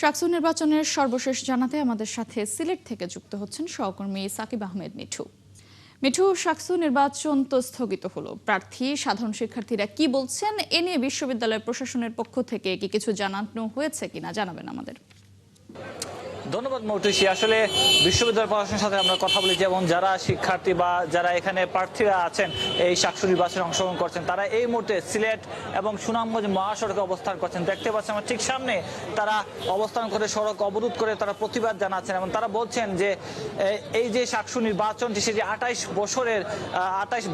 শাকসু নির্বাচনের সর্বশেষ জানাতে আমাদের সাথে সিলেট থেকে যুক্ত হচ্ছেন সহকর্মী সাকিব আহমেদ মিঠু। মিঠু, শাকসু নির্বাচন তো স্থগিত হলো, প্রার্থী সাধারণ শিক্ষার্থীরা কি বলছেন এ নিয়ে বিশ্ববিদ্যালয় প্রশাসনের পক্ষ থেকে কি কিছু জানানো হয়েছে কিনা জানাবেন আমাদের। ধন্যবাদ মৌটুসি। আসলে বিশ্ববিদ্যালয় প্রশাসনের সাথে আমরা কথা বলি, যেমন যারা শিক্ষার্থী বা যারা এখানে প্রার্থীরা আছেন এই শাকসু নির্বাচনে অংশগ্রহণ করছেন, তারা এই মুহূর্তে সিলেট এবং সুনামগঞ্জ মহাসড়কে অবস্থান করছেন। দেখতে পাচ্ছেন আমার ঠিক সামনে তারা অবস্থান করে সড়ক অবরোধ করে তারা প্রতিবাদ জানাচ্ছেন এবং তারা বলছেন যে এই যে শাকসু নির্বাচনটি সেটি 28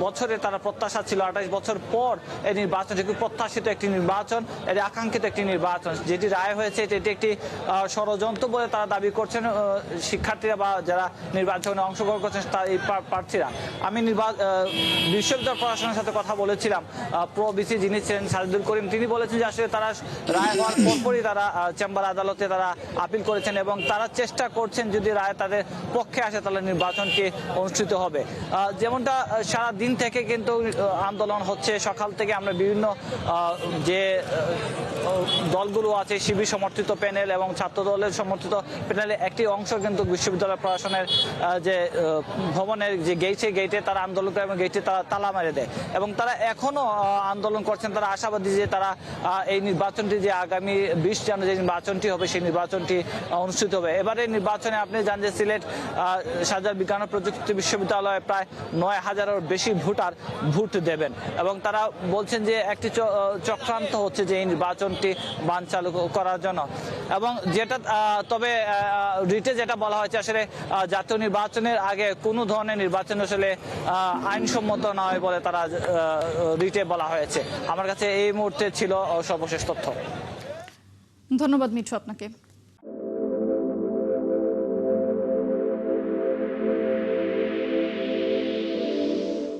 বছরের তারা প্রত্যাশা ছিল। 28 বছর পর এই নির্বাচনটি খুব প্রত্যাশিত একটি নির্বাচন, এটি আকাঙ্ক্ষিত একটি নির্বাচন। যেটি রায় হয়েছে এটি একটি ষড়যন্ত্র বলে তারা দাবি করছেন শিক্ষার্থীরা বা যারা নির্বাচনে অংশগ্রহণ করছেন এই প্রার্থীরা। আমি বিশ্ববিদ্যালয় প্রশাসনের সাথে কথা বলেছিলাম, প্রো বিসি যিনি ছিলেন সাজিদুল করিম, তিনি বলেছেন যে আসলে তারা রায় হওয়ার পরপরই তারা চেম্বার আদালতে তারা আপিল করেছেন এবং তারা চেষ্টা করছেন যদি রায় তাদের পক্ষে আসে তাহলে নির্বাচনটি অনুষ্ঠিত হবে। যেমনটা সারা দিন থেকে কিন্তু আন্দোলন হচ্ছে, সকাল থেকে আমরা বিভিন্ন যে দলগুলো আছে শিবির সমর্থিত প্যানেল এবং ছাত্র দলের সমর্থিত প্যানেলের একটি অংশ কিন্তু বিশ্ববিদ্যালয় প্রশাসনের যে ভবনের যে গেটে তারা আন্দোলন করে এবং গেটে তারা তালা মেরে দেয় এবং তারা এখনো আন্দোলন করছেন। তারা আশাবাদী যে তারা এই নির্বাচনটি যে আগামী 20 জানুয়ারি যে নির্বাচনটি হবে সেই নির্বাচনটি অনুষ্ঠিত হবে। এবারে নির্বাচনে আপনি জানেন যে সিলেট শাহজালাল বিজ্ঞান ও প্রযুক্তি বিশ্ববিদ্যালয়ে প্রায় 9000-এর বেশি ভোটার ভোট দেবেন এবং তারা বলছেন যে একটি চক্রান্ত হচ্ছে যে এই নির্বাচনটি বানচাল করার জন্য। এবং যেটা তবে রিটে যেটা বলা হয়েছে আসলে জাতীয় নির্বাচনের আগে কোনো ধরনের নির্বাচন আসলে আইনসম্মত নয় বলে তারা রিটে বলা হয়েছে। আমার কাছে এই মুহূর্তে ছিল সর্বশেষ তথ্য। ধন্যবাদ মিঠু আপনাকে।